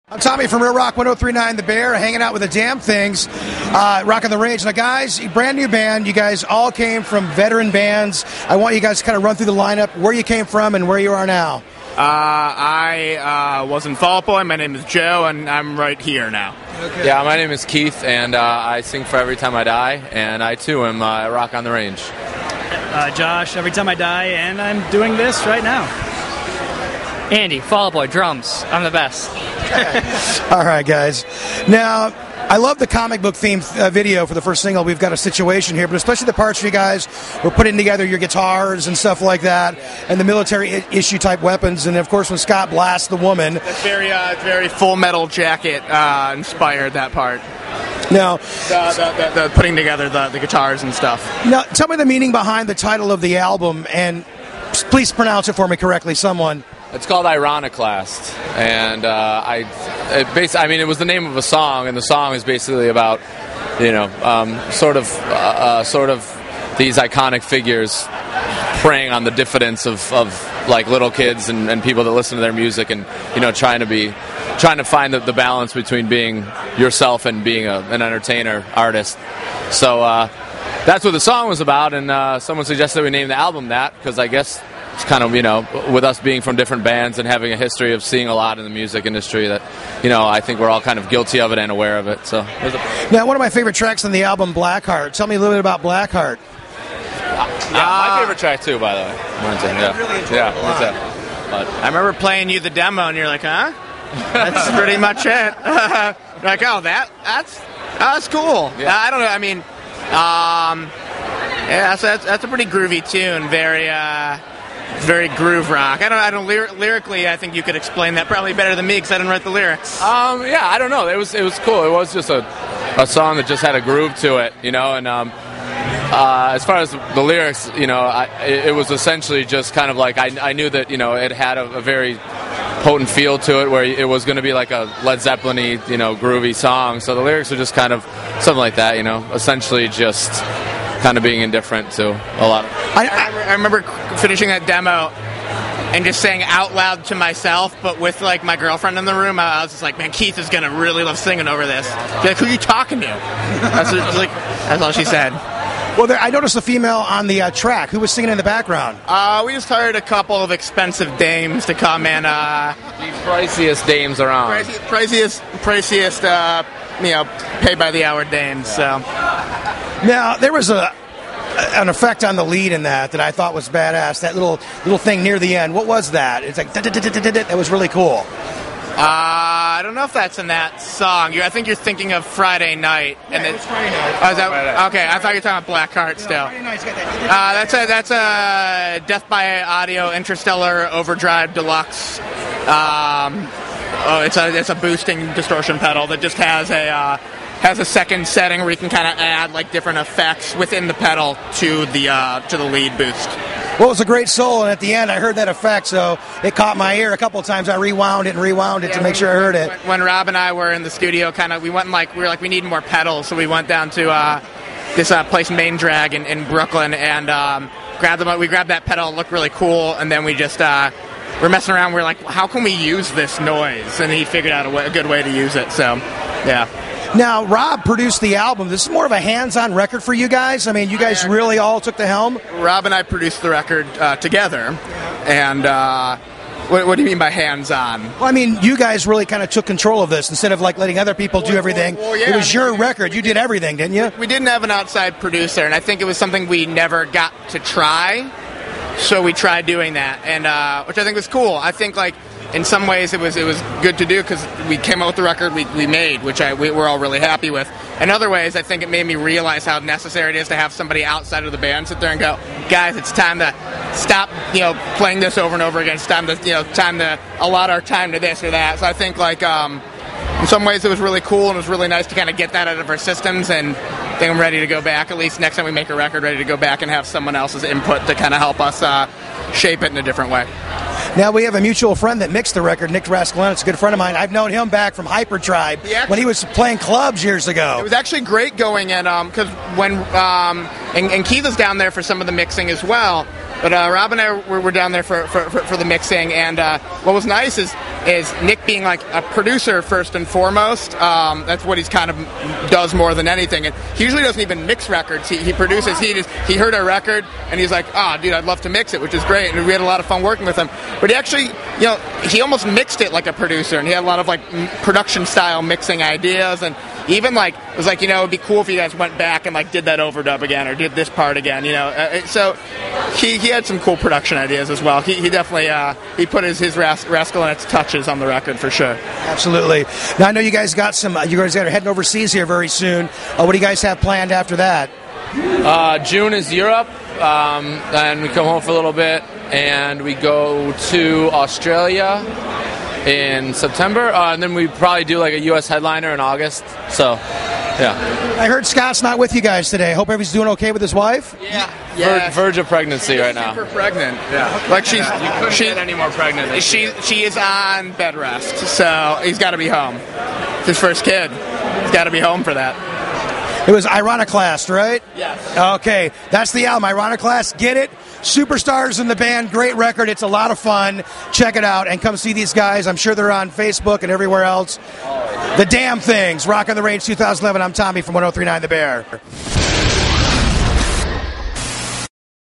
I'm Tommy from Real Rock 103.9 The Bear, hanging out with the Damn Things, rocking the rage. Now, guys, brand new band. You guys all came from veteran bands. I want you guys to kind of run through the lineup, where you came from and where you are now. I was in Fall Out Boy. My name is Joe, and I'm right here now. Okay. Yeah, my name is Keith, and I sing for Every Time I Die, and I, too, am Rock on the Range. Josh, Every Time I Die, and I'm doing this right now. Andy, Fall Out Boy, drums. I'm the best. All right, guys. Now, I love the comic book themed video for the first single. We've got a situation here, but especially the parts where you guys were putting together your guitars and stuff like that, and the military issue type weapons, and of course when Scott blasts the woman. That's very Full Metal Jacket inspired, that part. Now, the putting together the guitars and stuff. Now, tell me the meaning behind the title of the album, and please pronounce it for me correctly, someone. It's called Ironiclast, and it was the name of a song, and the song is basically about, sort of these iconic figures preying on the diffidence of like little kids and people that listen to their music, and trying to find the balance between being yourself and being an entertainer artist. So that's what the song was about, and someone suggested we name the album that, because I guess it's kind of, with us being from different bands and having a history of seeing a lot in the music industry that, I think we're all kind of guilty of it and aware of it. So Now, one of my favorite tracks on the album, Blackheart. Tell me a little bit about Blackheart. My favorite track, too, by the way. I remember playing you the demo, and you're like, huh? That's pretty much it. Like, oh, that's cool. Yeah. I don't know. I mean, that's a pretty groovy tune. Very groove rock. I don't lyrically, I think you could explain that probably better than me because I didn't write the lyrics. I don't know. It was cool. It was just a song that just had a groove to it, and as far as the lyrics, it was essentially just kind of like I knew that it had a very potent feel to it, where it was going to be like a Led Zeppelin-y, groovy song. So the lyrics were just kind of something like that, essentially just kind of being indifferent to a lot of. I remember finishing that demo and just saying out loud to myself, but with like my girlfriend in the room, I was just like, man, Keith is gonna really love singing over this. She's like, who are you talking to? That's all she said. Well, I noticed a female on the track. Who was singing in the background? We just hired a couple of expensive dames to come and the priciest dames around. Priciest, pay by the hour dames. So now there was an effect on the lead in that I thought was badass. That little thing near the end. What was that? It's like that was really cool. I don't know if that's in that song. I think you're thinking of Friday Night. And it was Friday Night. Oh, is that, okay, I thought you were talking about Blackheart still. Friday Night's got that. That's a Death by Audio Interstellar Overdrive Deluxe. It's a boosting distortion pedal that just has a second setting where you can kind of add like different effects within the pedal to the lead boost. Well, it was a great solo, and at the end I heard that effect, so it caught my ear a couple of times. I rewound it to make sure I heard it. When Rob and I were in the studio, we were like, we need more pedals, so we went down to this place, Main Drag in Brooklyn, and we grabbed that pedal. It looked really cool, and then we just we're messing around. We're like, how can we use this noise? And he figured out a good way to use it. So, yeah. Now, Rob produced the album. This is more of a hands-on record for you guys? I mean, you guys really all took the helm? Rob and I produced the record together. And what do you mean by hands-on? Well, I mean, you guys really kind of took control of this instead of like letting other people do everything. Well, yeah, it was your record. You did everything, didn't you? We didn't have an outside producer, and I think it was something we never got to try. So we tried doing that, and which I think was cool. I think like in some ways it was good to do because we came out with the record we made, which we're all really happy with. In other ways, I think it made me realize how necessary it is to have somebody outside of the band sit there and go, guys, it's time to stop, playing this over and over again. It's time to allot our time to this or that. So I think like in some ways it was really cool and it was really nice to kind of get that out of our systems, and I think I'm ready to go back, at least next time we make a record, ready to go back and have someone else's input to kind of help us shape it in a different way. Now, we have a mutual friend that mixed the record, Nick Rascalone. It's a good friend of mine. I've known him back from Hypertribe when he was playing clubs years ago. It was actually great going in, because when and Keith is down there for some of the mixing as well. But Rob and I were down there for the mixing, and what was nice is Nick being like a producer first and foremost. That's what he's kind of does more than anything. And he usually doesn't even mix records. He produces. He heard our record and he's like, dude, I'd love to mix it, which is great. And we had a lot of fun working with him. But he actually, he almost mixed it like a producer, and he had a lot of like production style mixing ideas, and even like it was like, it'd be cool if you guys went back and like did that overdub again or did this part again, So he had some cool production ideas as well. He definitely he put his Rascalinettes touches on the record for sure. Absolutely. Now I know you guys got you guys are heading overseas here very soon. What do you guys have planned after that? June is Europe, and we come home for a little bit, and we go to Australia in September, and then we probably do like a U.S. headliner in August. So, yeah. I heard Scott's not with you guys today. Hope everybody's doing okay with his wife. Yeah. Verge of pregnancy right now. Super pregnant. Yeah. Like you couldn't get any more pregnant. She is on bed rest, so he's got to be home. It's his first kid. He's got to be home for that. It was Ironiclast, right? Yes. Okay, that's the album, Ironiclast. Get it? Superstars in the band, great record. It's a lot of fun. Check it out and come see these guys. I'm sure they're on Facebook and everywhere else. The Damn Things, Rock on the Range 2011. I'm Tommy from 103.9 The Bear.